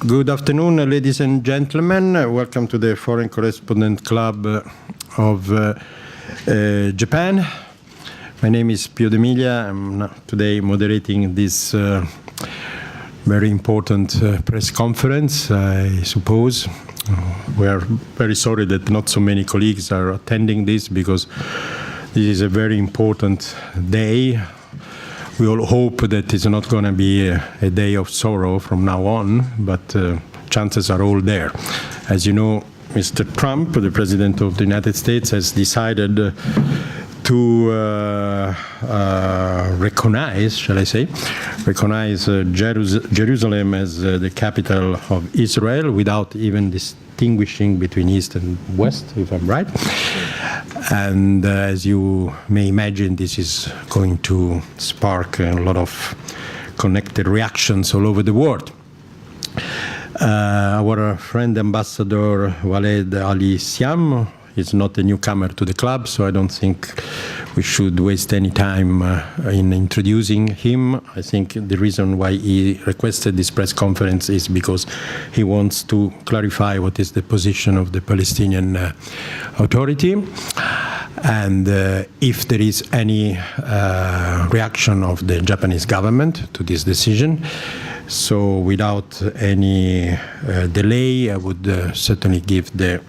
Good afternoon, ladies and gentlemen. Welcome to the Foreign Correspondent Club of Japan. My name is Pio D'Emilia. I'm today moderating this very important press conference, I suppose. We are very sorry that not so many colleagues are attending this because this is a very important day. We all hope that it's not going to be a day of sorrow from now on, but chances are all there. As you know, Mr. Trump, the President of the United States, has decided to recognize Jerusalem as the capital of Israel without even distinguishing between East and West, if I'm right. And as you may imagine, this is going to spark a lot of connected reactions all over the world. Our friend Ambassador Waleed Ali Siam is not a newcomer to the club, so I don't think we should waste any time in introducing him. I think the reason why he requested this press conference is because he wants to clarify what is the position of the Palestinian Authority, and if there is any reaction of the Japanese government to this decision. So without any delay, I would certainly give the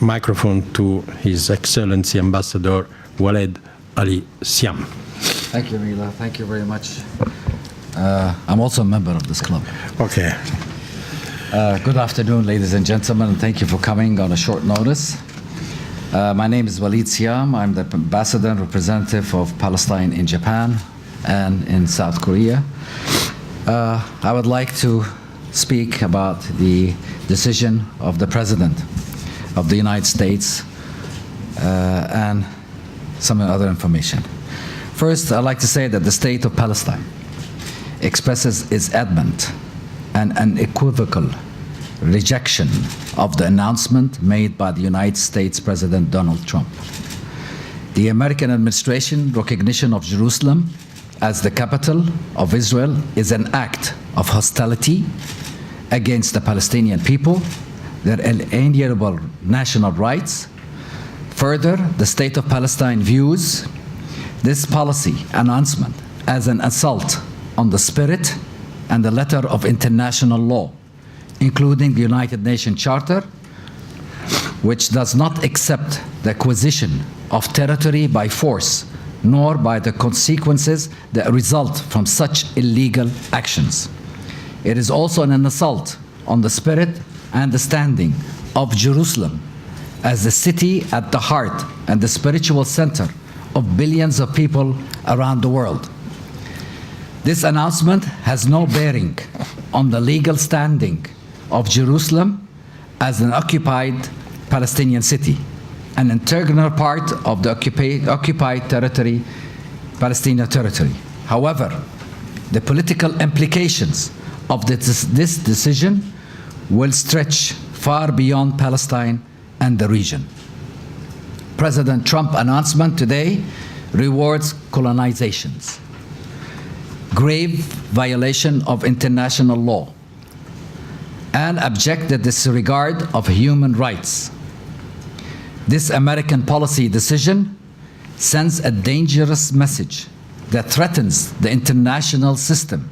microphone to His Excellency Ambassador Waleed Ali Siam. Thank you, Mila. Thank you very much. I'm also a member of this club. Okay. Good afternoon, ladies and gentlemen, and thank you for coming on a short notice. My name is Waleed Siam. I'm the ambassador and representative of Palestine in Japan and in South Korea. I would like to speak about the decision of the President of the United States and some other information. First, I'd like to say that the state of Palestine expresses its adamant and unequivocal rejection of the announcement made by the United States President Donald Trump. The American administration recognition of Jerusalem as the capital of Israel is an act of hostility against the Palestinian people, their inalienable national rights. Further, the state of Palestine views this policy announcement as an assault on the spirit and the letter of international law, including the United Nations Charter, which does not accept the acquisition of territory by force, nor by the consequences that result from such illegal actions. It is also an assault on the spirit and the standing of Jerusalem as the city at the heart and the spiritual center of billions of people around the world. This announcement has no bearing on the legal standing of Jerusalem as an occupied Palestinian city, an integral part of the occupied territory, Palestinian territory. However, the political implications of this decision will stretch far beyond Palestine and the region. President Trump's announcement today rewards colonizations, grave violation of international law, and abject disregard of human rights. This American policy decision sends a dangerous message that threatens the international system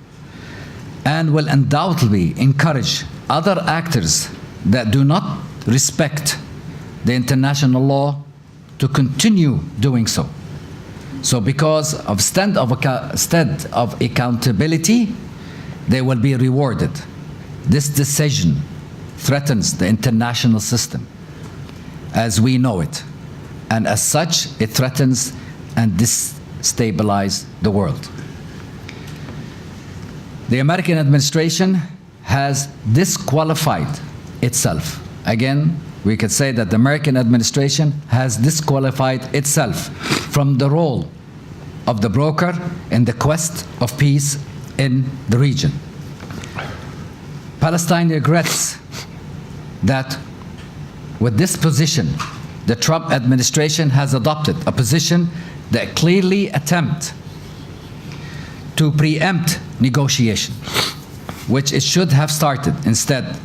and will undoubtedly encourage other actors that do not respect the international law to continue doing so. So because of stand of accountability, they will be rewarded. This decision threatens the international system as we know it, and as such, it threatens and destabilizes the world. The American administration has disqualified itself. Again, we could say that the American administration has disqualified itself from the role of the broker in the quest of peace in the region. Palestine regrets that with this position, the Trump administration has adopted a position that clearly attempts to preempt negotiation, which it should have started instead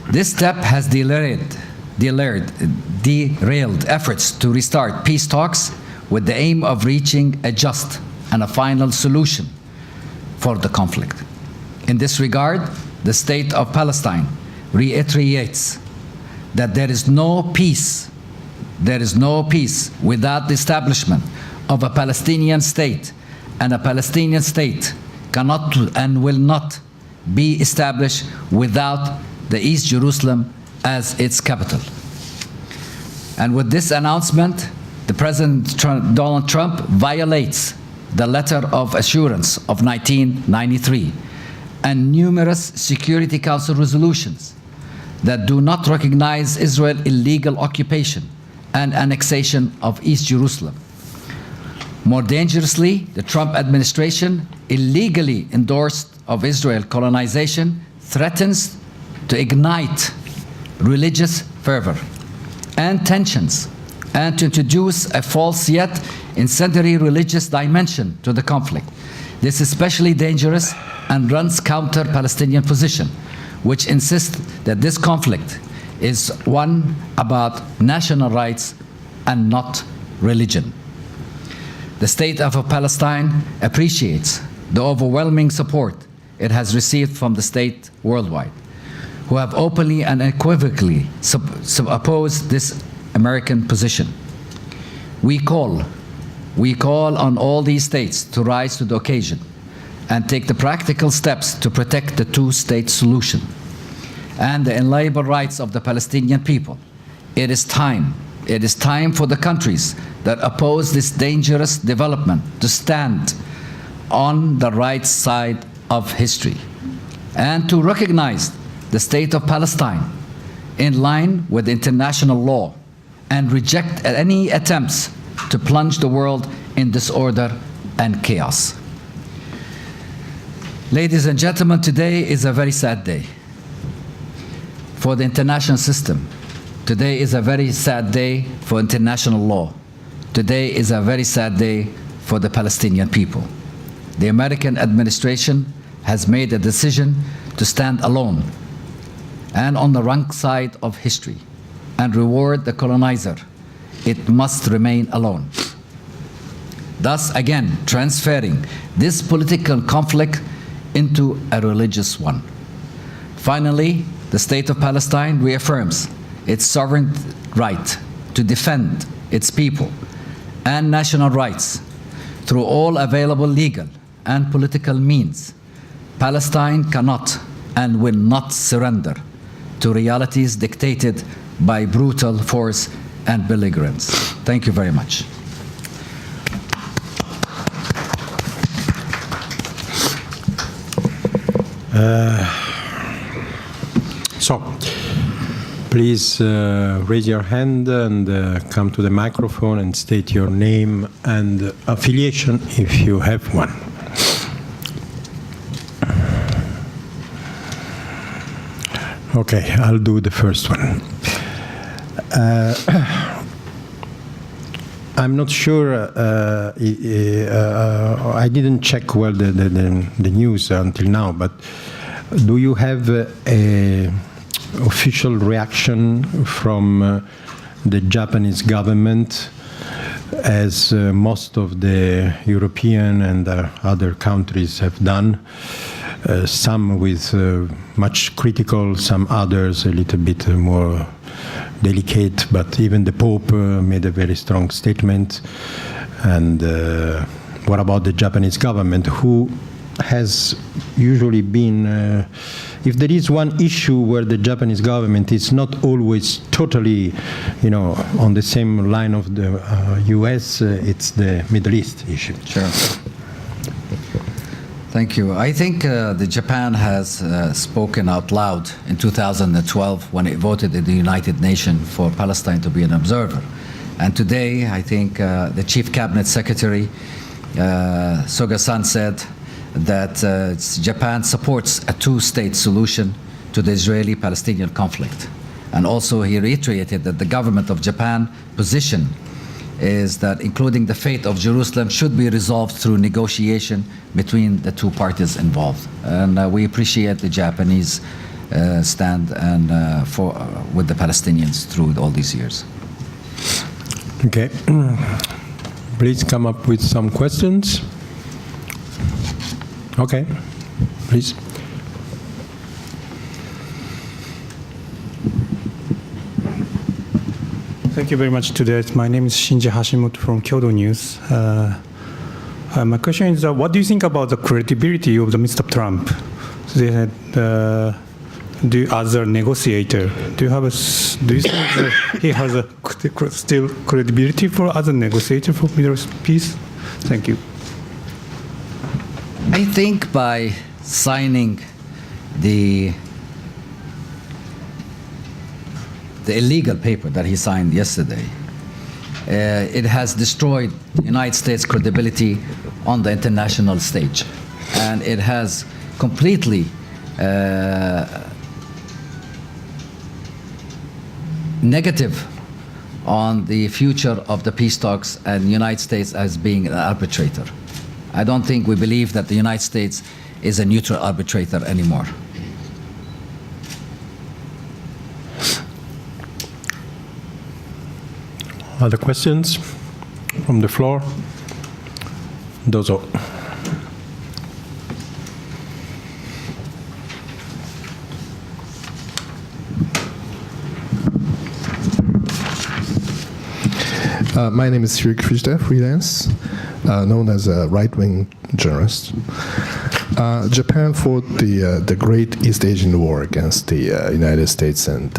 This step has derailed efforts to restart peace talks with the aim of reaching a just and a final solution for the conflict. In this regard, the State of Palestine reiterates that there is no peace without the establishment of a Palestinian state, and a Palestinian state cannot and will not be established without the East Jerusalem as its capital. And with this announcement, the President Donald Trump violates the Letter of Assurance of 1993 and numerous Security Council resolutions that do not recognize Israel's illegal occupation and annexation of East Jerusalem. More dangerously, the Trump administration illegally endorsed of Israel colonization threatens to ignite religious fervor and tensions and to introduce a false yet incendiary religious dimension to the conflict. This is especially dangerous and runs counter Palestinian position, which insists that this conflict is one about national rights and not religion. The State of Palestine appreciates the overwhelming support it has received from the state worldwide, who have openly and unequivocally opposed this American position. We call on all these states to rise to the occasion and take the practical steps to protect the two-state solution and the inalienable rights of the Palestinian people. It is time for the countries that oppose this dangerous development to stand on the right side of history and to recognize the State of Palestine in line with international law and reject any attempts to plunge the world in disorder and chaos. Ladies and gentlemen, today is a very sad day for the international system. Today is a very sad day for international law. Today is a very sad day for the Palestinian people. The American administration has made a decision to stand alone and on the wrong side of history and reward the colonizer. It must remain alone. Thus, again, transferring this political conflict into a religious one. Finally, the State of Palestine reaffirms its sovereign right to defend its people and national rights through all available legal and political means. Palestine cannot and will not surrender to realities dictated by brutal force and belligerence. Thank you very much. So, please raise your hand and come to the microphone and state your name and affiliation if you have one. Okay, I'll do the first one. I'm not sure, I didn't check well the news until now, but do you have a official reaction from the Japanese government, as most of the European and other countries have done, some with much critical, some others a little bit more delicate, but even the Pope made a very strong statement. And what about the Japanese government, who has usually been, if there is one issue where the Japanese government is not always totally, on the same line of the US, it's the Middle East issue. Sure. Thank you. I think the Japan has spoken out loud in 2012 when it voted in the United Nations for Palestine to be an observer. And today, I think the Chief Cabinet Secretary, Soga-san, said that Japan supports a two-state solution to the Israeli-Palestinian conflict. And also he reiterated that the government of Japan position is that including the fate of Jerusalem should be resolved through negotiation between the two parties involved. And we appreciate the Japanese stand and with the Palestinians through all these years. Okay. Please come up with some questions. Okay, please. Thank you very much today. My name is Shinji Hashimoto from Kyodo News. My question is, what do you think about the credibility of the Mr. Trump? They had, as a negotiator, do you think that he has still credibility for as a negotiator for Middle East peace? Thank you. I think by signing the illegal paper that he signed yesterday, it has destroyed the United States' credibility on the international stage. And it has completely negative on the future of the peace talks and the United States as being an arbitrator. I don't think we believe that the United States is a neutral arbitrator anymore. Other questions from the floor? Dozo. My name is Sri Krishna, freelance, known as a right-wing journalist. Japan fought the Great East Asian War against the United States and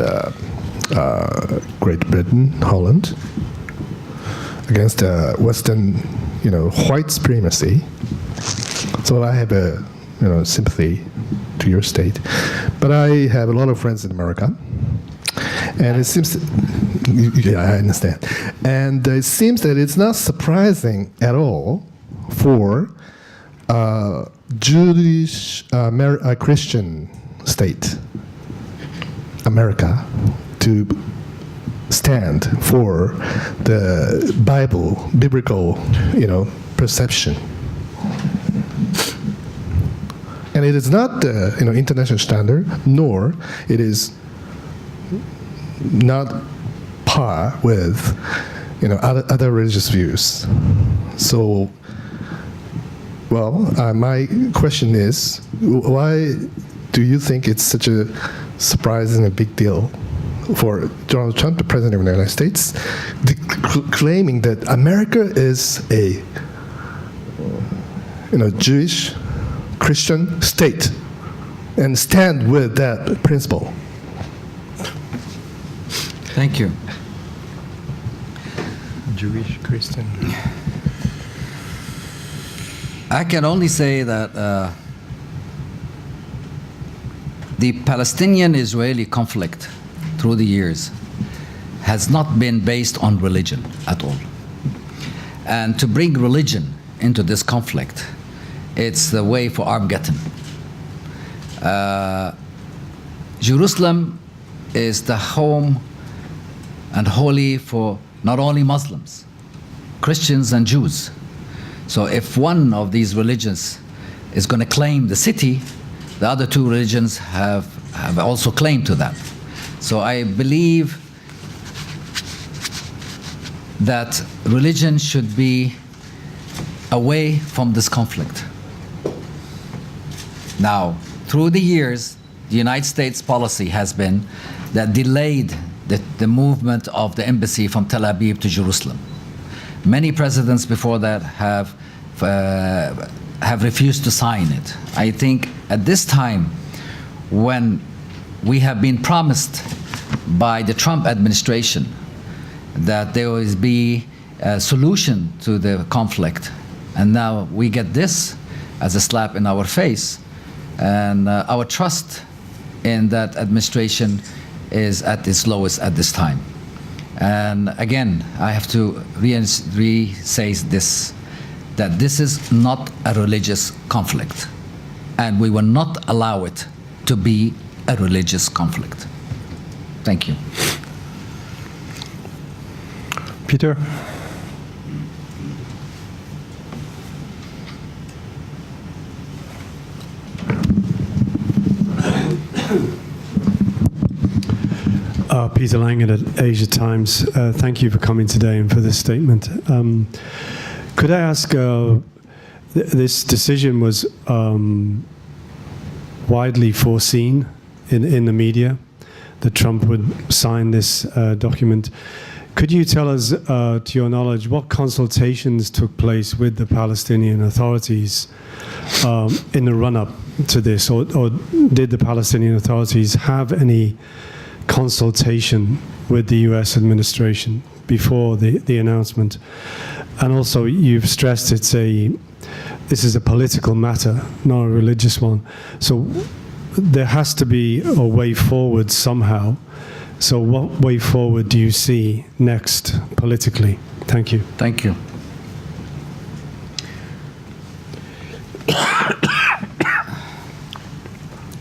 Great Britain, Holland, against Western, white supremacy. So I have a, sympathy to your state, but I have a lot of friends in America, and it seems, yeah, I understand, and it seems that it's not surprising at all for Jewish Christian state, America, to stand for the biblical, perception. And it is not the international standard, nor it is not par with other religious views. So, my question is, why do you think it's such a surprising and big deal for Donald Trump, the President of the United States, claiming that America is a Jewish Christian state and stand with that principle? Thank you. Jewish Christian. I can only say that the Palestinian-Israeli conflict through the years has not been based on religion at all. And to bring religion into this conflict, it's the way for Armageddon. Jerusalem is the home and holy for not only Muslims, Christians and Jews. So if one of these religions is going to claim the city, the other two religions have also claimed to that. So I believe that religion should be away from this conflict. Now, through the years, the United States policy has been that delayed the movement of the embassy from Tel Aviv to Jerusalem. Many presidents before that have refused to sign it. I think at this time, when we have been promised by the Trump administration that there will be a solution to the conflict, and now we get this as a slap in our face, and our trust in that administration is at its lowest at this time. And again, I have to re-say this, that this is not a religious conflict, and we will not allow it to be a religious conflict. Thank you. Peter? Peter Langan at Asia Times. Thank you for coming today and for this statement. Could I ask, this decision was widely foreseen in the media, that Trump would sign this document. Could you tell us, to your knowledge, what consultations took place with the Palestinian authorities in the run-up to this, or did the Palestinian authorities have any consultation with the US administration before the announcement? And also, you've stressed this is a political matter, not a religious one. So there has to be a way forward somehow. So what way forward do you see next politically? Thank you. Thank you.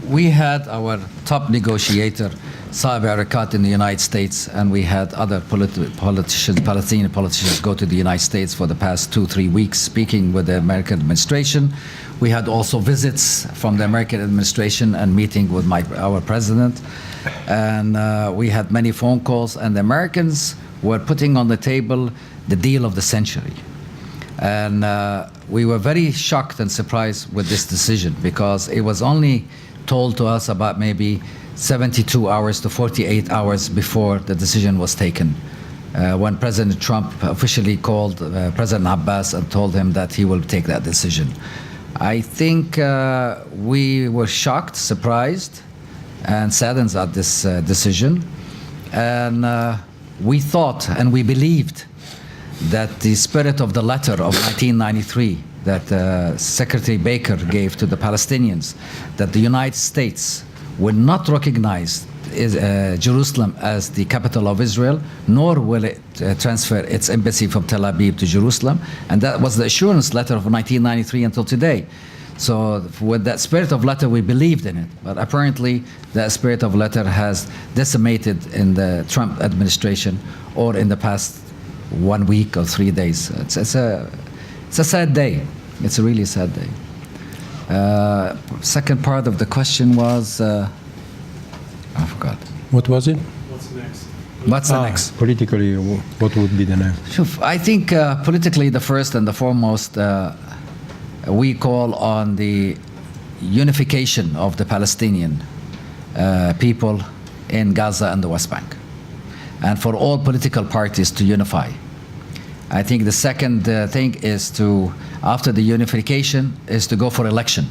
We had our top negotiator, Saeb Erekat, in the United States, and we had other Palestinian politicians go to the United States for the past 2-3 weeks, speaking with the American administration. We had also visits from the American administration and meeting with our president. And we had many phone calls, and the Americans were putting on the table the deal of the century. And we were very shocked and surprised with this decision, because it was only told to us about maybe 72 hours to 48 hours before the decision was taken, when President Trump officially called President Abbas and told him that he will take that decision. I think we were shocked, surprised, and saddened at this decision. And we thought and we believed that the spirit of the letter of 1993 that Secretary Baker gave to the Palestinians, that the United States will not recognize Jerusalem as the capital of Israel, nor will it transfer its embassy from Tel Aviv to Jerusalem. And that was the assurance letter of 1993 until today. So with that spirit of letter, we believed in it. But apparently, that spirit of letter has decimated in the Trump administration, or in the past 1 week or 3 days. It's a sad day. It's a really sad day. Second part of the question was, I forgot. What was it? What's next? What's the next? Politically, what would be the next? I think politically, the first and the foremost, we call on the unification of the Palestinian people in Gaza and the West Bank, and for all political parties to unify. I think the second thing is to, after the unification, is to go for election.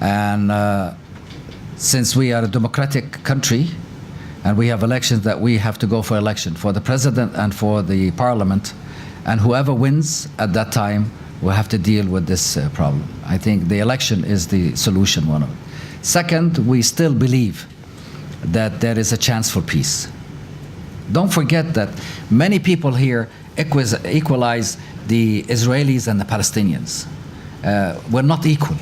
And since we are a democratic country, and we have elections, that we have to go for election for the president and for the parliament, and whoever wins at that time will have to deal with this problem. I think the election is the solution, one of it. Second, we still believe that there is a chance for peace. Don't forget that many people here equalize the Israelis and the Palestinians. We're not equal.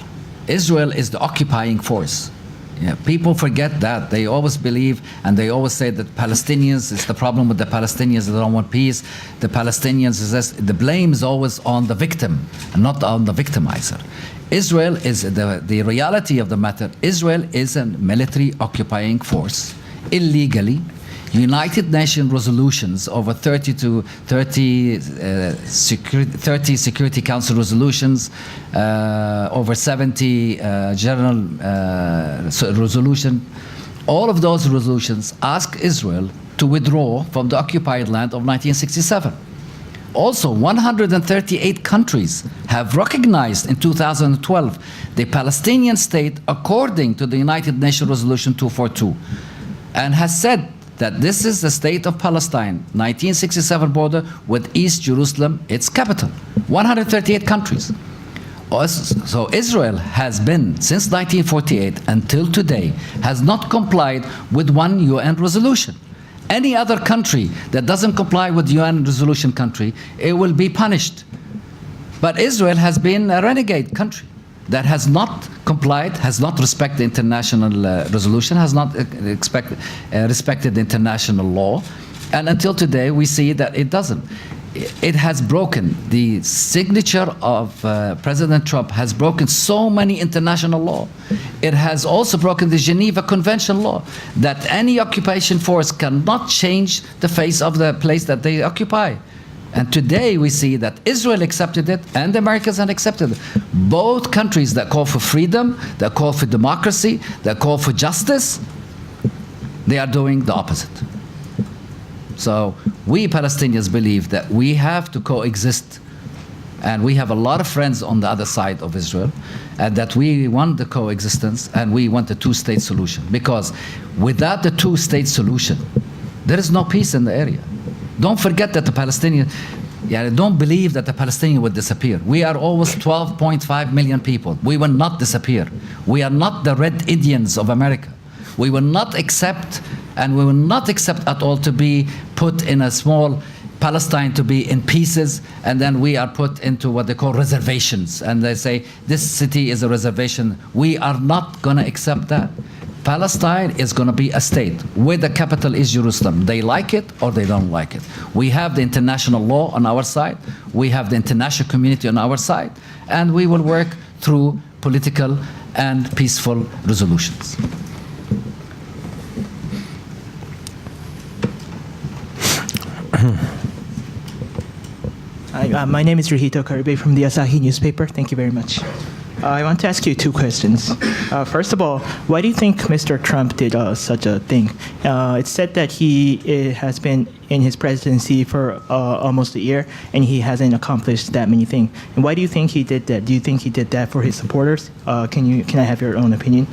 Israel is the occupying force. Yeah, people forget that. They always believe, and they always say that Palestinians, it's the problem with the Palestinians, they don't want peace. The Palestinians, is this, the blame is always on the victim and not on the victimizer. Israel is, the reality of the matter, Israel is a military occupying force, illegally. United Nations resolutions, over 30 Security Council resolutions, over 70 general resolution. All of those resolutions ask Israel to withdraw from the occupied land of 1967. Also, 138 countries have recognized in 2012 the Palestinian state according to the United Nations Resolution 242, and has said that this is the state of Palestine, 1967 border with East Jerusalem, its capital. 138 countries. So Israel has been, since 1948 until today, has not complied with one UN resolution. Any other country that doesn't comply with UN resolution country, it will be punished. But Israel has been a renegade country that has not complied, has not respected international resolution, has not respected international law. And until today, we see that it doesn't. it has broken, the signature of President Trump has broken so many international law. It has also broken the Geneva Convention law that any occupation force cannot change the face of the place that they occupy. And today we see that Israel accepted it and the Americans have accepted it. Both countries that call for freedom, that call for democracy, that call for justice, they are doing the opposite. So we Palestinians believe that we have to coexist, and we have a lot of friends on the other side of Israel, and that we want the coexistence and we want the two-state solution. Because without the two-state solution, there is no peace in the area. Don't forget that the Palestinian, don't believe that the Palestinian would disappear. We are almost 12.5 million people. We will not disappear. We are not the Red Indians of America. We will not accept, and we will not accept at all to be put in a small Palestine to be in pieces, and then we are put into what they call reservations. And they say, this city is a reservation. We are not going to accept that. Palestine is going to be a state where the capital is Jerusalem. They like it or they don't like it. We have the international law on our side. We have the international community on our side. And we will work through political and peaceful resolutions. Hi, my name is Rihito Karube from the Asahi newspaper. Thank you very much. I want to ask you two questions. First of all, why do you think Mr. Trump did such a thing? It's said that he has been in his presidency for almost a year, and he hasn't accomplished that many things. And why do you think he did that? Do you think he did that for his supporters? Can I have your own opinion?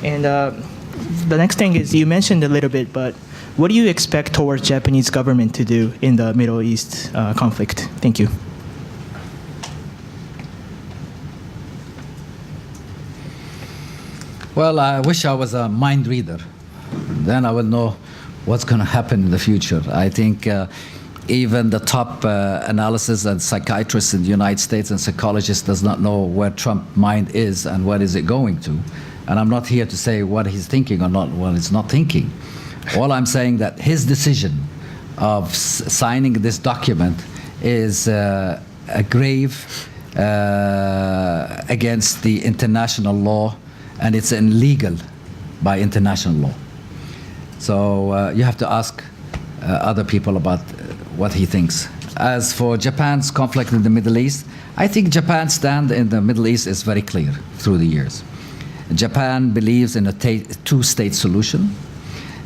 And the next thing is, you mentioned a little bit, but what do you expect towards Japanese government to do in the Middle East conflict? Thank you. Well, I wish I was a mind reader. Then I would know what's going to happen in the future. I think even the top analysis and psychiatrists in the United States and psychologists does not know where Trump's mind is and what is it going to. And I'm not here to say what he's thinking or not, what he's not thinking. All I'm saying that his decision of signing this document is a grave against the international law, and it's illegal by international law. So you have to ask other people about what he thinks. As for Japan's conflict in the Middle East, I think Japan's stand in the Middle East is very clear through the years. Japan believes in a two-state solution.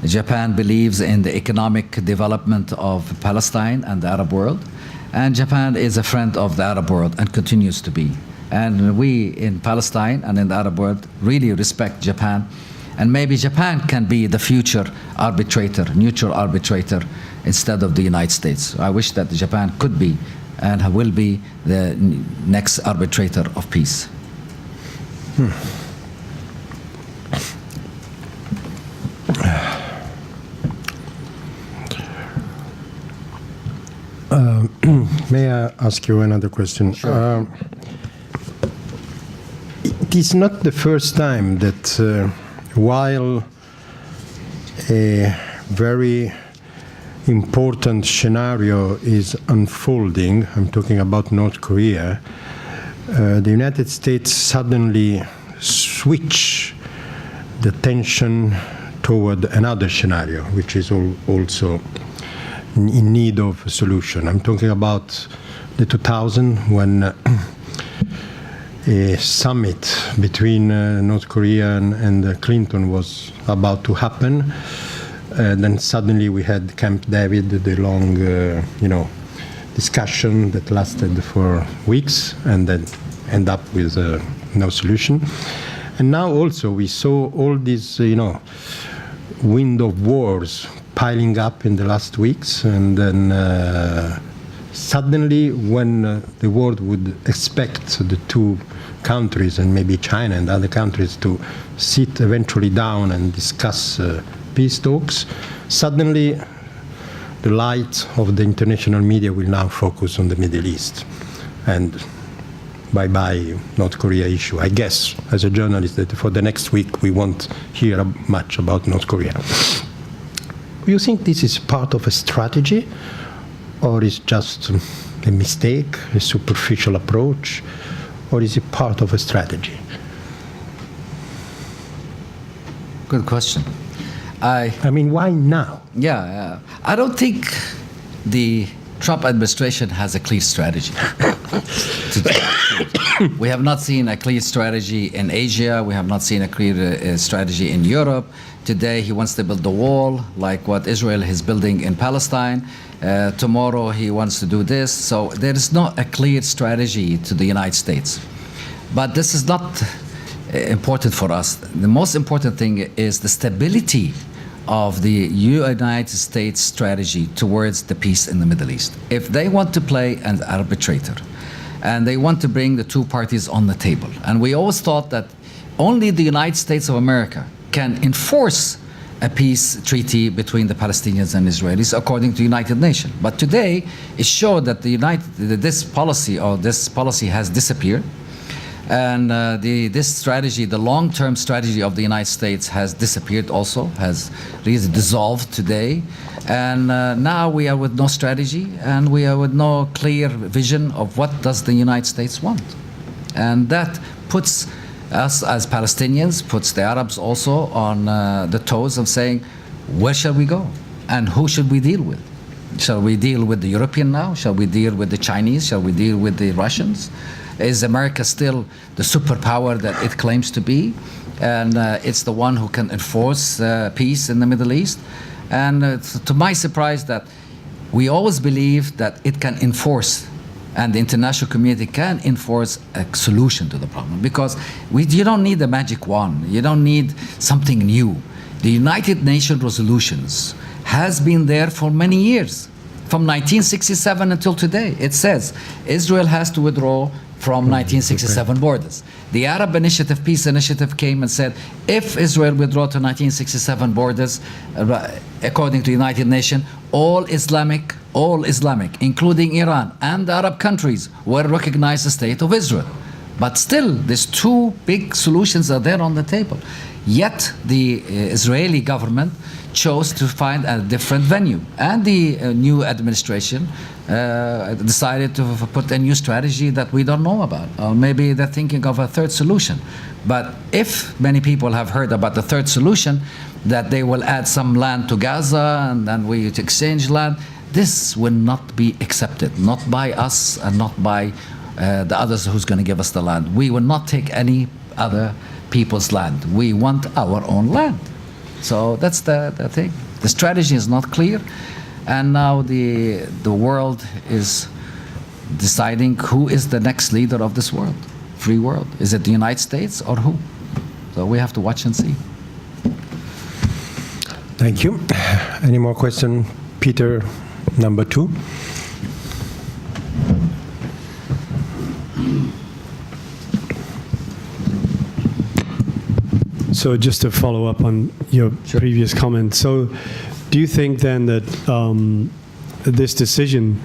Japan believes in the economic development of Palestine and the Arab world. And Japan is a friend of the Arab world and continues to be. And we in Palestine and in the Arab world really respect Japan. And maybe Japan can be the future arbitrator, neutral arbitrator, instead of the United States. I wish that Japan could be and will be the next arbitrator of peace. May I ask you another question? Sure. It is not the first time that while a very important scenario is unfolding, I'm talking about North Korea, the United States suddenly switch the tension toward another scenario, which is also in need of a solution. I'm talking about the 2000 when a summit between North Korea and Clinton was about to happen. Then suddenly we had Camp David, the long, discussion that lasted for weeks and then end up with no solution. And now also we saw all these, wind of wars piling up in the last weeks, and then suddenly when the world would expect the two countries and maybe China and other countries to sit eventually down and discuss peace talks, suddenly the light of the international media will now focus on the Middle East. And bye-bye North Korea issue. I guess, as a journalist, that for the next week we won't hear much about North Korea. Do you think this is part of a strategy, or is just a mistake, a superficial approach, or is it part of a strategy? Good question. I mean, why now? Yeah, I don't think the Trump administration has a clear strategy. We have not seen a clear strategy in Asia. We have not seen a clear strategy in Europe. Today he wants to build a wall like what Israel is building in Palestine. Tomorrow he wants to do this. So there is not a clear strategy to the United States. But this is not important for us. The most important thing is the stability of the United States strategy towards the peace in the Middle East. If they want to play an arbitrator and they want to bring the two parties on the table, and we always thought that only the United States of America can enforce a peace treaty between the Palestinians and Israelis according to United Nations. But today it showed that this policy has disappeared. And this strategy, the long-term strategy of the United States has disappeared also, has really dissolved today. And now we are with no strategy and we are with no clear vision of what does the United States want. And that puts us as Palestinians, puts the Arabs also on the toes of saying, where shall we go? And who should we deal with? Shall we deal with the European now? Shall we deal with the Chinese? Shall we deal with the Russians? Is America still the superpower that it claims to be? And it's the one who can enforce peace in the Middle East? And to my surprise, that we always believe that it can enforce, and the international community can enforce a solution to the problem. Because you don't need a magic wand. You don't need something new. The United Nations resolutions has been there for many years. From 1967 until today, it says Israel has to withdraw from 1967 borders. The Arab Initiative, Peace Initiative came and said, if Israel withdraw to 1967 borders, according to the United Nations, all Islamic, including Iran and the Arab countries, will recognize the state of Israel. But still, these two big solutions are there on the table. Yet the Israeli government chose to find a different venue. And the new administration decided to put a new strategy that we don't know about. Or maybe they're thinking of a third solution. But if many people have heard about the third solution, that they will add some land to Gaza and then we exchange land, this will not be accepted, not by us and not by the others who's going to give us the land. We will not take any other people's land. We want our own land. So that's the thing. The strategy is not clear, and now the world is deciding who is the next leader of this world, free world. Is it the United States or who? So we have to watch and see. Thank you. Any more questions? Peter, number 2. So just to follow up on your previous comment, so do you think then that this decision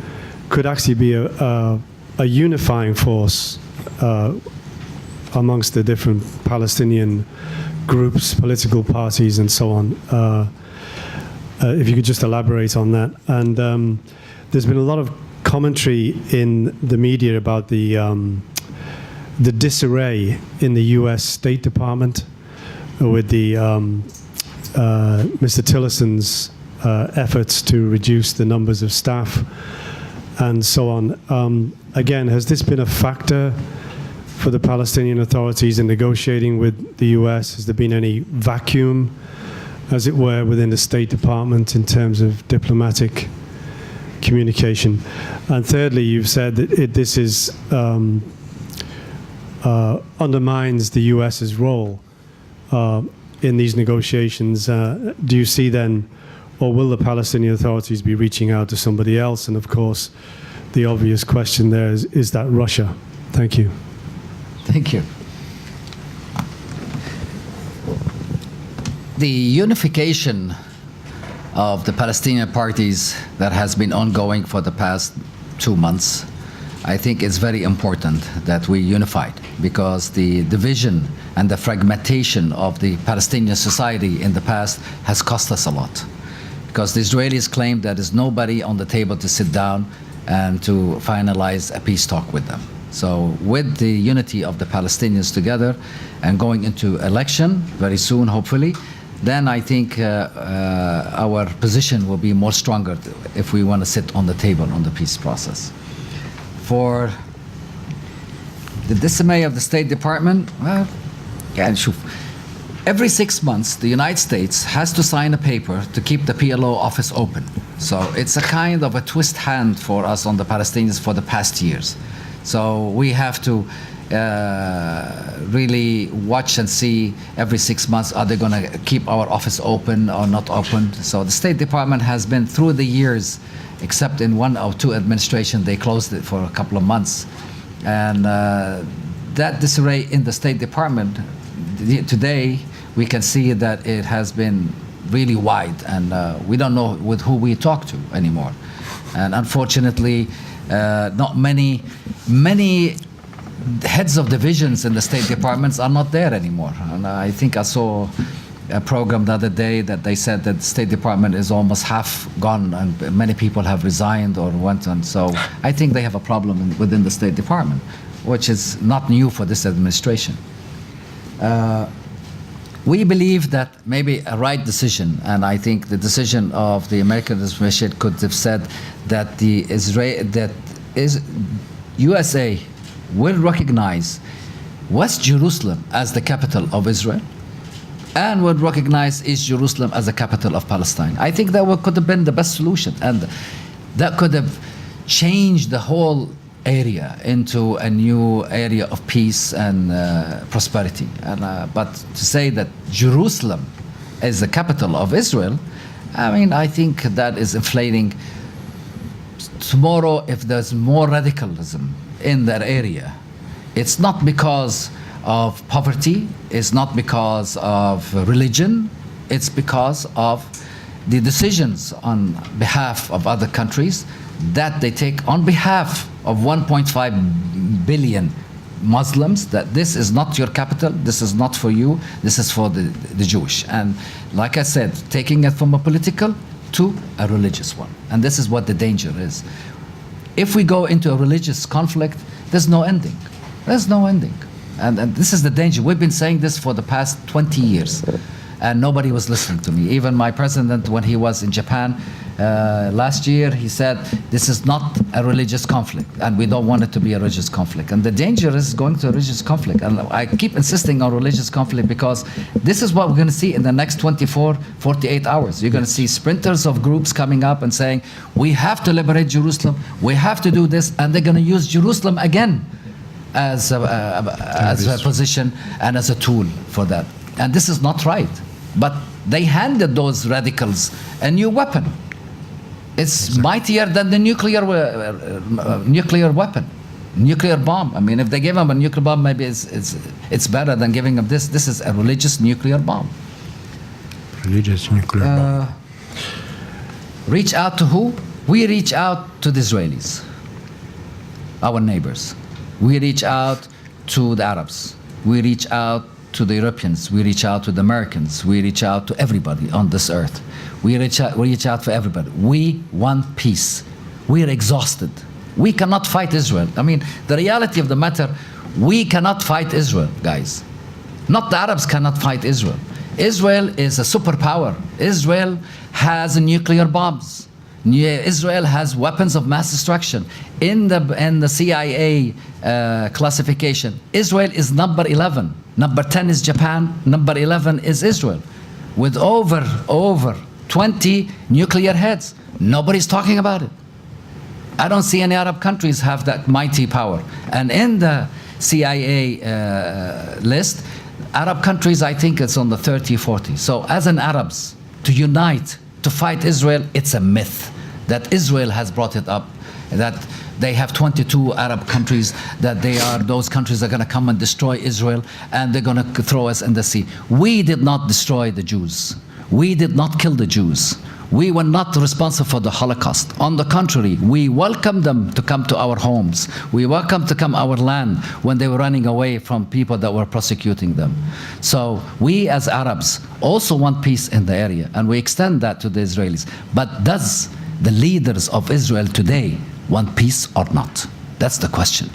could actually be a unifying force amongst the different Palestinian groups, political parties, and so on? If you could just elaborate on that. And there's been a lot of commentary in the media about the disarray in the U.S. State Department with the Mr. Tillerson's efforts to reduce the numbers of staff and so on. Again, has this been a factor for the Palestinian authorities in negotiating with the U.S.? Has there been any vacuum, as it were, within the State Department in terms of diplomatic communication? And thirdly, you've said that this is undermines the U.S.'s role in these negotiations. Do you see then, or will the Palestinian authorities be reaching out to somebody else? And of course, the obvious question there is that Russia? Thank you. Thank you. The unification of the Palestinian parties that has been ongoing for the past 2 months, I think it's very important that we unified, because the division and the fragmentation of the Palestinian society in the past has cost us a lot. because the Israelis claim there is nobody on the table to sit down and to finalize a peace talk with them. So with the unity of the Palestinians together and going into election very soon, hopefully, then I think our position will be more stronger if we want to sit on the table on the peace process. For the dismay of the State Department, well, every 6 months, the United States has to sign a paper to keep the PLO office open. So it's a kind of a twist hand for us on the Palestinians for the past years. So we have to really watch and see every 6 months, are they going to keep our office open or not open? So the State Department has been through the years, except in 1 or 2 administrations, they closed it for a couple of months. And that disarray in the State Department, today we can see that it has been really wide, and we don't know with who we talk to anymore. And unfortunately, not many heads of divisions in the State Departments are not there anymore. And I think I saw a program the other day that they said that the State Department is almost half gone and many people have resigned or went on. So I think they have a problem within the State Department, which is not new for this administration. We believe that maybe a right decision, and I think the decision of the American administration could have said that USA will recognize West Jerusalem as the capital of Israel and would recognize East Jerusalem as the capital of Palestine. I think that could have been the best solution, and that could have changed the whole area into a new area of peace and prosperity. And, but to say that Jerusalem is the capital of Israel, I mean, I think that is inflating. Tomorrow, if there's more radicalism in that area, it's not because of poverty, it's not because of religion, it's because of the decisions on behalf of other countries that they take on behalf of 1.5 billion Muslims, that this is not your capital, this is not for you, this is for the Jewish. And like I said, taking it from a political to a religious one. And this is what the danger is. If we go into a religious conflict, there's no ending. There's no ending. And this is the danger. We've been saying this for the past 20 years. And nobody was listening to me. Even my president, when he was in Japan last year, he said, this is not a religious conflict, and we don't want it to be a religious conflict. And the danger is going to a religious conflict. And I keep insisting on religious conflict because this is what we're going to see in the next 24, 48 hours. You're going to see sprinters of groups coming up and saying, we have to liberate Jerusalem, we have to do this, and they're going to use Jerusalem again as a position and as a tool for that. And this is not right. But they handed those radicals a new weapon. It's mightier than the nuclear weapon, nuclear bomb. I mean, if they give them a nuclear bomb, maybe it's better than giving them this. This is a religious nuclear bomb. Religious nuclear bomb. Reach out to who? We reach out to the Israelis, our neighbors. We reach out to the Arabs. We reach out to the Europeans, we reach out to the Americans, we reach out to everybody on this earth. We reach out for everybody. We want peace. We are exhausted. We cannot fight Israel. I mean, the reality of the matter, we cannot fight Israel, guys. Not the Arabs cannot fight Israel. Israel is a superpower. Israel has nuclear bombs. Israel has weapons of mass destruction. In the CIA classification, Israel is number 11. Number 10 is Japan. Number 11 is Israel, with over 20 nuclear heads. Nobody's talking about it. I don't see any Arab countries have that mighty power. And in the CIA list, Arab countries, I think it's on the 30, 40. So as an Arabs, to unite, to fight Israel, it's a myth that Israel has brought it up, that they have 22 Arab countries, that those countries are going to come and destroy Israel, and they're going to throw us in the sea. We did not destroy the Jews. We did not kill the Jews. We were not responsible for the Holocaust. On the contrary, we welcomed them to come to our homes. We welcomed to come our land when they were running away from people that were persecuting them. So we as Arabs also want peace in the area, and we extend that to the Israelis. But does the leaders of Israel today want peace or not? That's the question.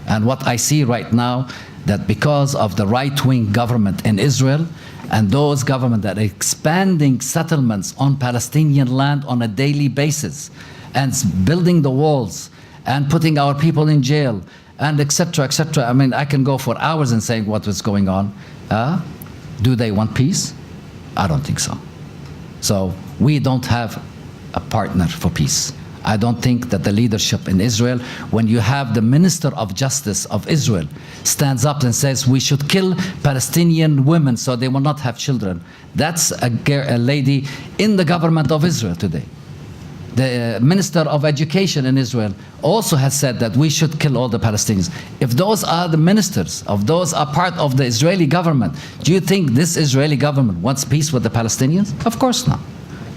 And what I see right now, that because of the right-wing government in Israel, and those governments that are expanding settlements on Palestinian land on a daily basis, and building the walls, and putting our people in jail, and etc., etc. I mean, I can go for hours in saying what was going on. Do they want peace? I don't think so. So we don't have a partner for peace. I don't think that the leadership in Israel, when you have the Minister of Justice of Israel stands up and says we should kill Palestinian women so they will not have children, that's a lady in the government of Israel today. The Minister of Education in Israel also has said that we should kill all the Palestinians. If those are the ministers, if those are part of the Israeli government, do you think this Israeli government wants peace with the Palestinians? Of course not.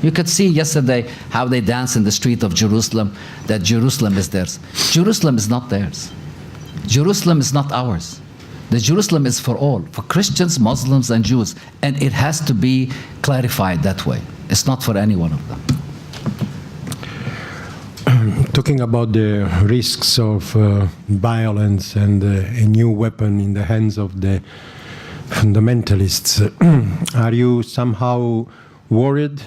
You could see yesterday how they dance in the street of Jerusalem, that Jerusalem is theirs. Jerusalem is not theirs. Jerusalem is not ours. The Jerusalem is for all, for Christians, Muslims, and Jews. And it has to be clarified that way. It's not for any one of them. Talking about the risks of violence and a new weapon in the hands of the fundamentalists, are you somehow worried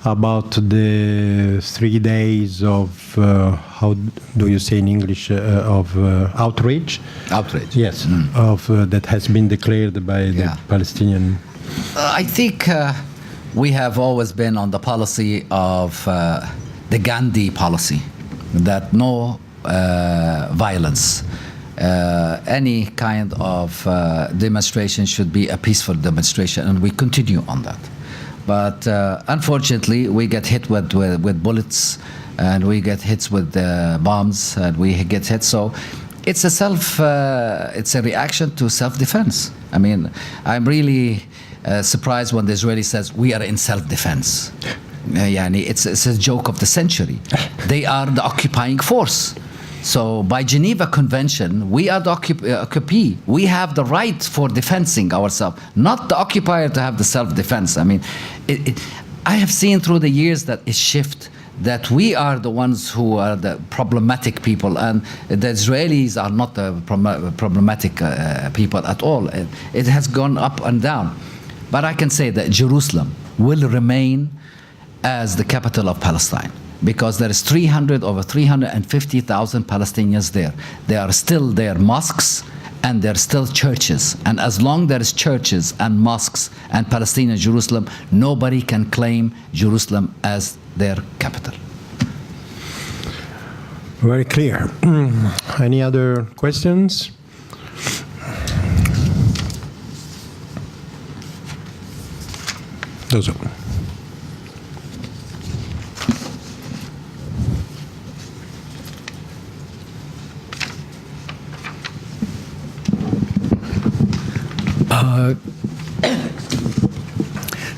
about the 3 days of, how do you say in English, of outrage? Outrage. Yes, of that has been declared by the Palestinian. I think we have always been on the policy of the Gandhi policy, that no violence. Any kind of demonstration should be a peaceful demonstration, and we continue on that. But unfortunately, we get hit with bullets, and we get hit with bombs, and we get hit. So it's a reaction to self-defense. I mean, I'm really surprised when the Israeli says we are in self-defense. It's a joke of the century. They are the occupying force. So by Geneva Convention, we are the occupee. We have the right for defending ourselves, not the occupier to have the self-defense. I mean, I have seen through the years that it shifts, that we are the ones who are the problematic people, and the Israelis are not the problematic people at all. It has gone up and down. But I can say that Jerusalem will remain as the capital of Palestine, because there is over 350,000 Palestinians there. There are still their mosques, and there are still churches. And as long there is churches and mosques and Palestinian Jerusalem, nobody can claim Jerusalem as their capital. Very clear. Any other questions? Dozo.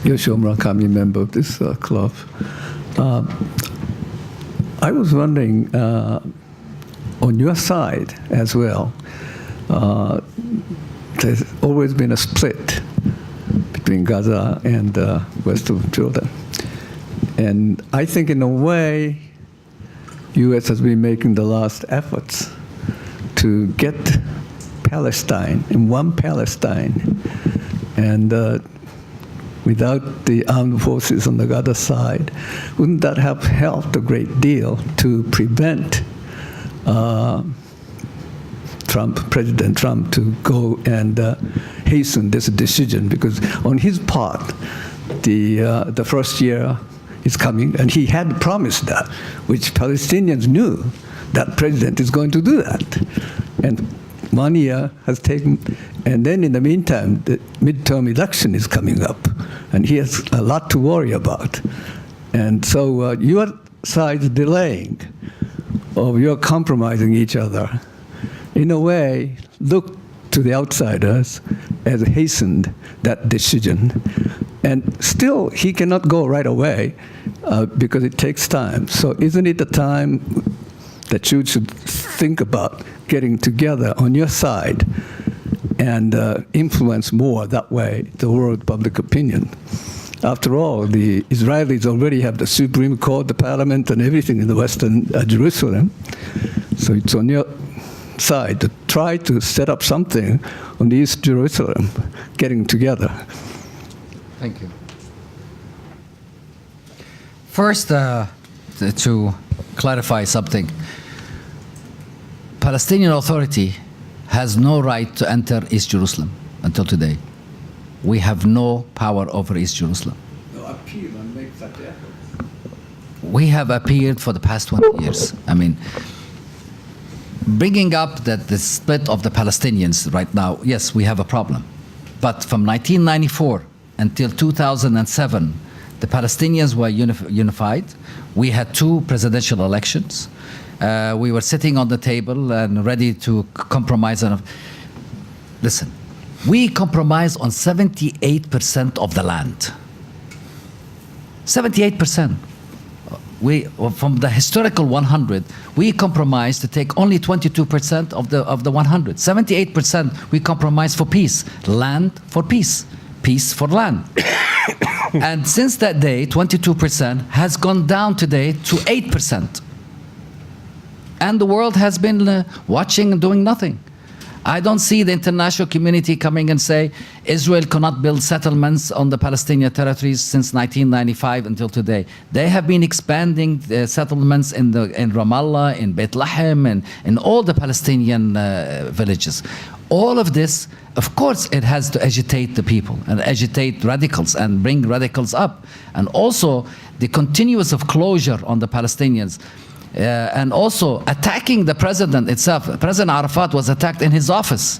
Yoshio Murakami, member of this club. I was wondering, on your side as well, there's always been a split between Gaza and west of Jordan. And I think in a way, U.S. has been making the last efforts to get Palestine, in one Palestine, and without the armed forces on the Gaza side, wouldn't that have helped a great deal to prevent President Trump to go and hasten this decision? Because on his part, the first year is coming, and he had promised that, which Palestinians knew that president is going to do that. And 1 year has taken, and then in the meantime, the midterm election is coming up, and he has a lot to worry about. And so your side's delaying, or you're compromising each other, in a way, look to the outsiders as hastened that decision. And still, he cannot go right away because it takes time. So isn't it the time that you should think about getting together on your side and influence more that way the world public opinion? After all, the Israelis already have the Supreme Court, the parliament, and everything in the Western Jerusalem. So it's on your side to try to set up something on East Jerusalem, getting together. Thank you. First, to clarify something, Palestinian Authority has no right to enter East Jerusalem until today. We have no power over East Jerusalem. We have appealed for the past 20 years. I mean, bringing up that the split of the Palestinians right now, yes, we have a problem. But from 1994 until 2007, the Palestinians were unified. We had 2 presidential elections. We were sitting on the table and ready to compromise. Listen, we compromise on 78% of the land. 78%. From the historical 100, we compromised to take only 22% of the 100. 78% we compromised for peace. Land for peace. Peace for land. And since that day, 22% has gone down today to 8%. And the world has been watching and doing nothing. I don't see the international community coming and say Israel cannot build settlements on the Palestinian territories since 1995 until today. They have been expanding settlements in Ramallah, in Beit Lahem, and in all the Palestinian villages. All of this, of course, it has to agitate the people and agitate radicals and bring radicals up. And also the continuous of closure on the Palestinians. And also attacking the president itself. President Arafat was attacked in his office,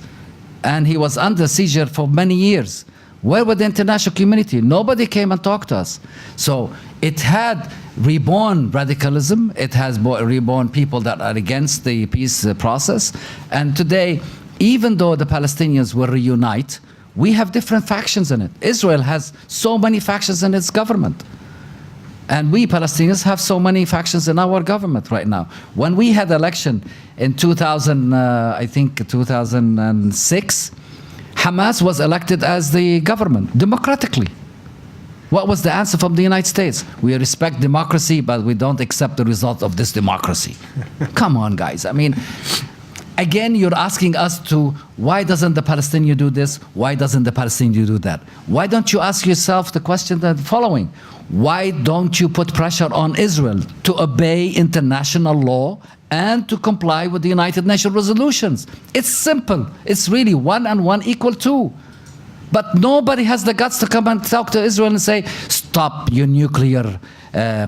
and he was under seizure for many years. Where was the international community? Nobody came and talked to us. So it had reborn radicalism. It has reborn people that are against the peace process. And today, even though the Palestinians will reunite, we have different factions in it. Israel has so many factions in its government. And we Palestinians have so many factions in our government right now. When we had election in 2006, Hamas was elected as the government, democratically. What was the answer from the United States? We respect democracy, but we don't accept the result of this democracy. Come on, guys. I mean, again, you're asking us to, why doesn't the Palestinian do this? Why doesn't the Palestinian do that? Why don't you ask yourself the question the following? Why don't you put pressure on Israel to obey international law and to comply with the United Nations resolutions? It's simple. It's really 1 and 1 equal 2. But nobody has the guts to come and talk to Israel and say, stop your nuclear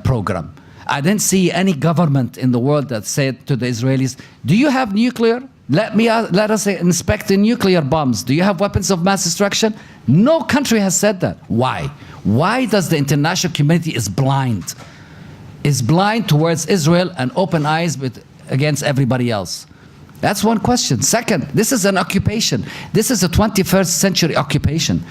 program. I didn't see any government in the world that said to the Israelis, do you have nuclear? Let us inspect the nuclear bombs. Do you have weapons of mass destruction? No country has said that. Why? Why does the international community is blind? Is blind towards Israel and open eyes against everybody else? That's one question. Second, this is an occupation. This is a 21st century occupation.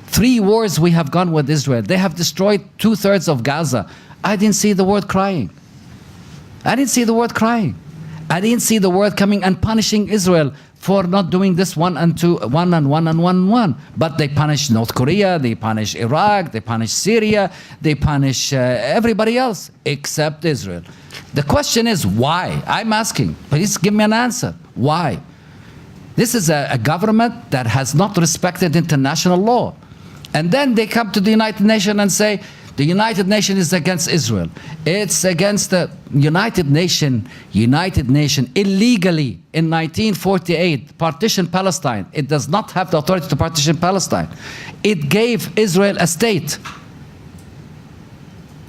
3 wars we have gone with Israel. They have destroyed 2/3 of Gaza. I didn't see the word crying. I didn't see the word crying. I didn't see the word coming and punishing Israel for not doing this 1 and 2, 1 and 1 and 1 and 1. But they punish North Korea, they punish Iraq, they punish Syria, they punish everybody else except Israel. The question is why? I'm asking. Please give me an answer. Why? This is a government that has not respected international law. And then they come to the United Nations and say, the United Nations is against Israel. It's against the United Nations illegally in 1948 partitioned Palestine. It does not have the authority to partition Palestine. It gave Israel a state.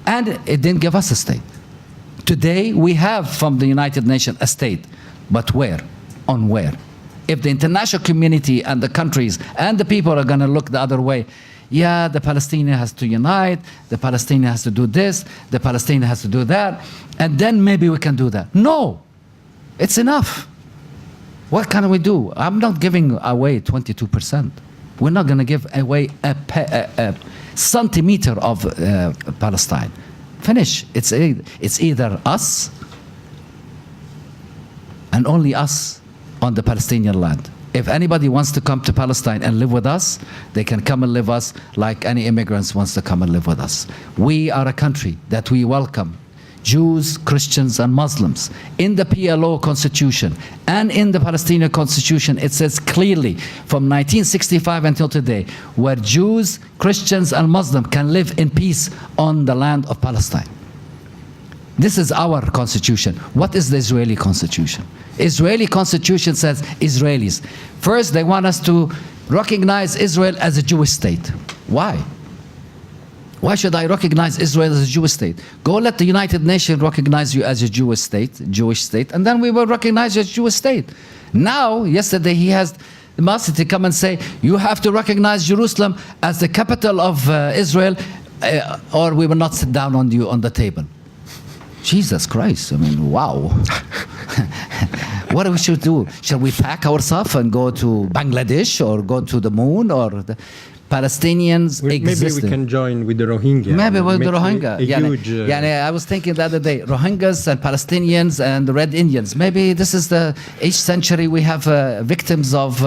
And it didn't give us a state. Today we have from the United Nations a state. But where? On where? If the international community and the countries and the people are going to look the other way, yeah, the Palestinian has to unite, the Palestinian has to do this, the Palestinian has to do that, and then maybe we can do that. No, it's enough. What can we do? I'm not giving away 22%. We're not going to give away a centimeter of Palestine. Finish. It's either us and only us on the Palestinian land. If anybody wants to come to Palestine and live with us, they can come and live with us like any immigrants wants to come and live with us. We are a country that we welcome Jews, Christians, and Muslims. In the PLO Constitution and in the Palestinian Constitution, it says clearly from 1965 until today, where Jews, Christians, and Muslims can live in peace on the land of Palestine. This is our constitution. What is the Israeli constitution? Israeli constitution says Israelis. First, they want us to recognize Israel as a Jewish state. Why? Why should I recognize Israel as a Jewish state? Go let the United Nations recognize you as a Jewish state, and then we will recognize you as a Jewish state. Now, yesterday he has the master to come and say, you have to recognize Jerusalem as the capital of Israel, or we will not sit down on you on the table. Jesus Christ, I mean, wow. What we should do? Shall we pack our stuff and go to Bangladesh or go to the moon? Or the Palestinians exist. Maybe we can join with the Rohingya. Maybe with the Rohingya. Huge, I was thinking the other day, Rohingyas and Palestinians and the Red Indians. Maybe this is each century we have victims of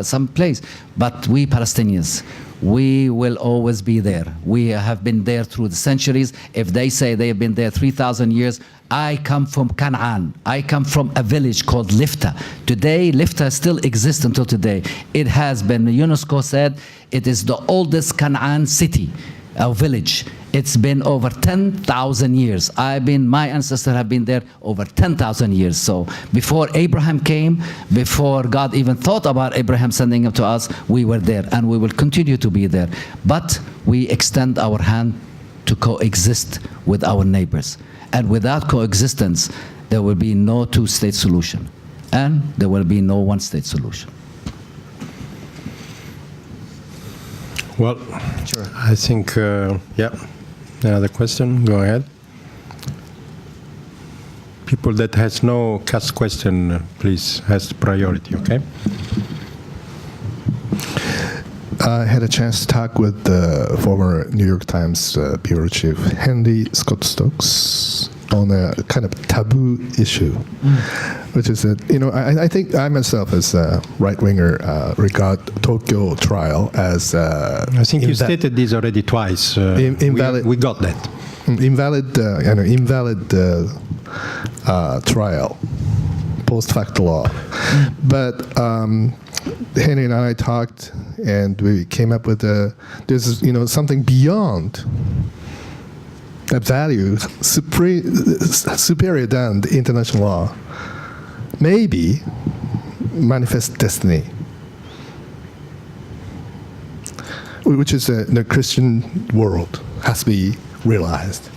some place. But we Palestinians, we will always be there. We have been there through the centuries. If they say they have been there 3,000 years, I come from Canaan. I come from a village called Lifta. Today, Lifta still exists until today. It has been, UNESCO said, it is the oldest Canaan city, a village. It's been over 10,000 years. My ancestors have been there over 10,000 years. So before Abraham came, before God even thought about Abraham sending him to us, we were there and we will continue to be there. But we extend our hand to coexist with our neighbors. And without coexistence, there will be no two-state solution. And there will be no one-state solution. Well, sure. I think, yeah. Another question? Go ahead. People that has no cast question, please, has priority, okay? I had a chance to talk with the former New York Times bureau chief, Henry Scott Stokes, on a kind of taboo issue, which is that, I think I myself as a right-winger regard Tokyo trial as I think you stated this already twice. Invalid. We got that. Invalid trial, post-facto law. But Henry and I talked, and we came up with there's something beyond a value superior than the international law. Maybe manifest destiny, which is the Christian world has to be realized.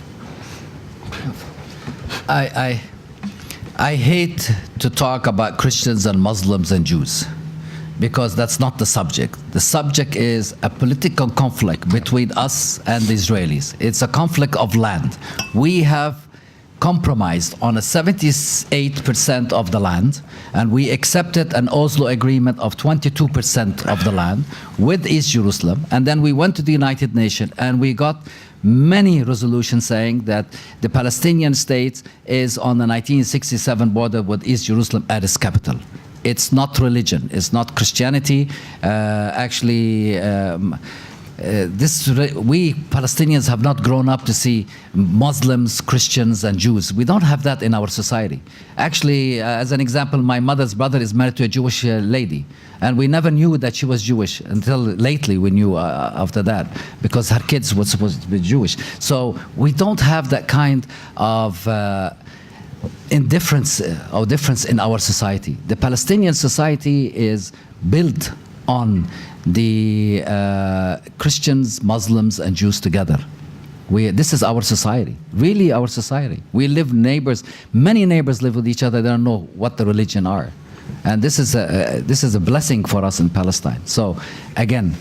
I hate to talk about Christians and Muslims and Jews, because that's not the subject. The subject is a political conflict between us and the Israelis. It's a conflict of land. We have compromised on a 78% of the land, and we accepted an Oslo agreement of 22% of the land with East Jerusalem, and then we went to the United Nations and we got many resolutions saying that the Palestinian state is on the 1967 border with East Jerusalem at its capital. It's not religion. It's not Christianity. We Palestinians have not grown up to see Muslims, Christians, and Jews. We don't have that in our society. Actually, as an example, my mother's brother is married to a Jewish lady, and we never knew that she was Jewish until lately. We knew after that, because her kids were supposed to be Jewish. So we don't have that kind of indifference or difference in our society. The Palestinian society is built on the Christians, Muslims, and Jews together. This is our society, really our society. We live neighbors, many neighbors live with each other, they don't know what the religion are. And this is a blessing for us in Palestine. So again,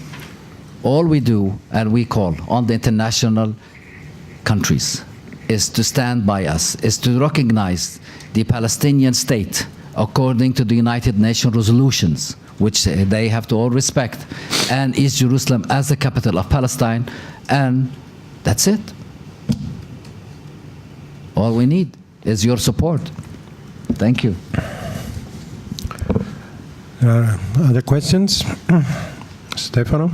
all we do, and we call on the international countries, is to stand by us, is to recognize the Palestinian state according to the United Nations resolutions. which they have to all respect, and East Jerusalem as the capital of Palestine, and that's it. All we need is your support. Thank you. Other questions? Stefano?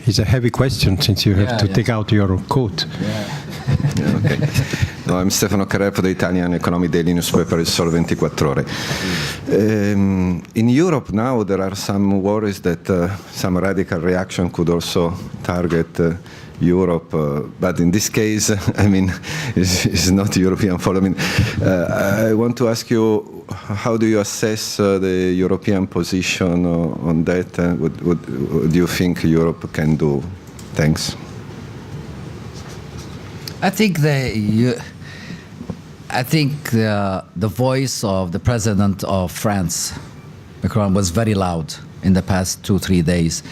It's a heavy question since you have to take out your coat. Okay. No, I'm Stefano Carrera for the Italian economic daily newspaper, Il Sole 24 Ore. In Europe now there are some worries that some radical reaction could also target Europe, but in this case, I mean, it's not European fault. I mean, I want to ask you, how do you assess the European position on that? What do you think Europe can do? Thanks. I think the voice of the president of France, Macron, was very loud in the past 2-3 days,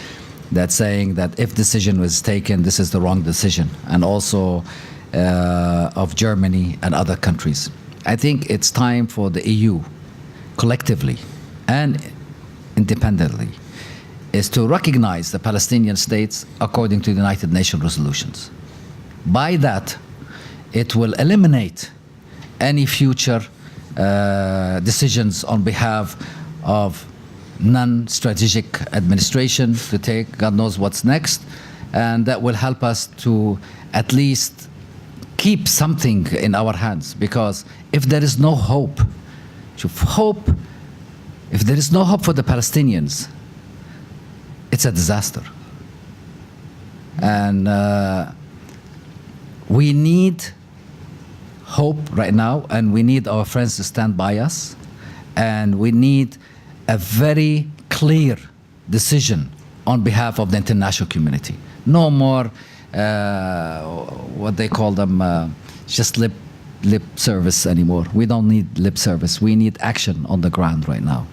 that saying that if decision was taken, this is the wrong decision, and also of Germany and other countries. I think it's time for the EU, collectively and independently, is to recognize the Palestinian states according to the United Nations resolutions. By that, it will eliminate any future decisions on behalf of non-strategic administration to take, God knows what's next, and that will help us to at least keep something in our hands, because if there is no hope, if there is no hope for the Palestinians, it's a disaster. And we need hope right now, and we need our friends to stand by us, and we need a very clear decision on behalf of the international community. No more what they call them, just lip service anymore. We don't need lip service. We need action on the ground right now.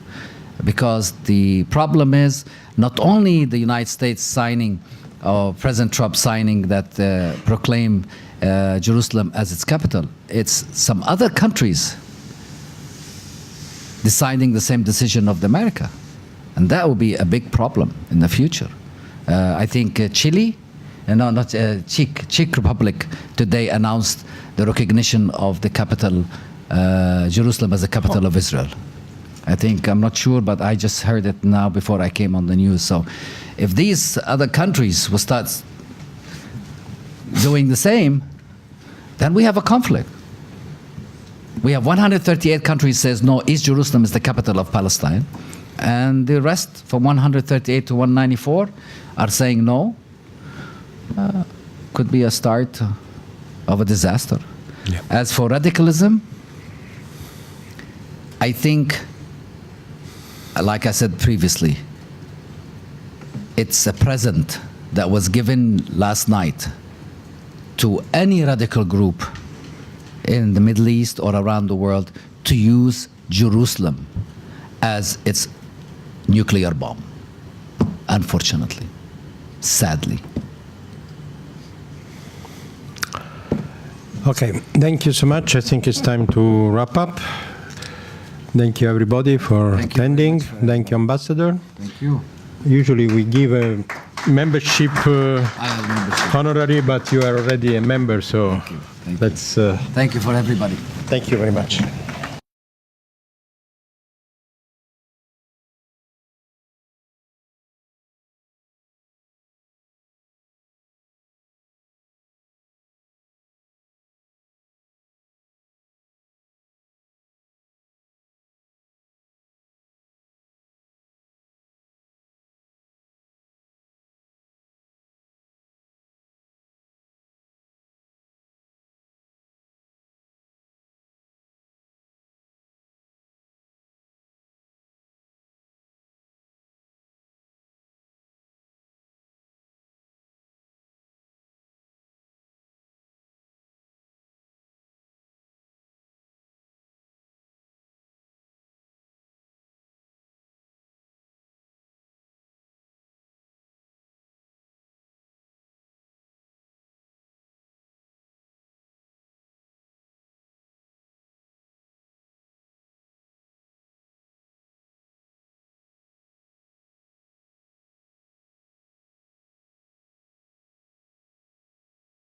Because the problem is not only the United States signing, or President Trump signing that proclaim Jerusalem as its capital, it's some other countries deciding the same decision of America. And that will be a big problem in the future. I think Chile, no, not Czech Republic today announced the recognition of the capital, Jerusalem as the capital of Israel. I think, I'm not sure, but I just heard it now before I came on the news. So if these other countries will start doing the same, then we have a conflict. We have 138 countries says no, East Jerusalem is the capital of Palestine, and the rest, from 138 to 194, are saying no. Could be a start of a disaster. Yeah. As for radicalism, I think, like I said previously, it's a present that was given last night to any radical group in the Middle East or around the world to use Jerusalem as its nuclear bomb, unfortunately, sadly. Okay, thank you so much. I think it's time to wrap up. Thank you, everybody, for attending. Thank you, Ambassador. Thank you. Usually we give a membership honorary, but you are already a member, so Thank you. let's... Thank you for everybody. Thank you very much.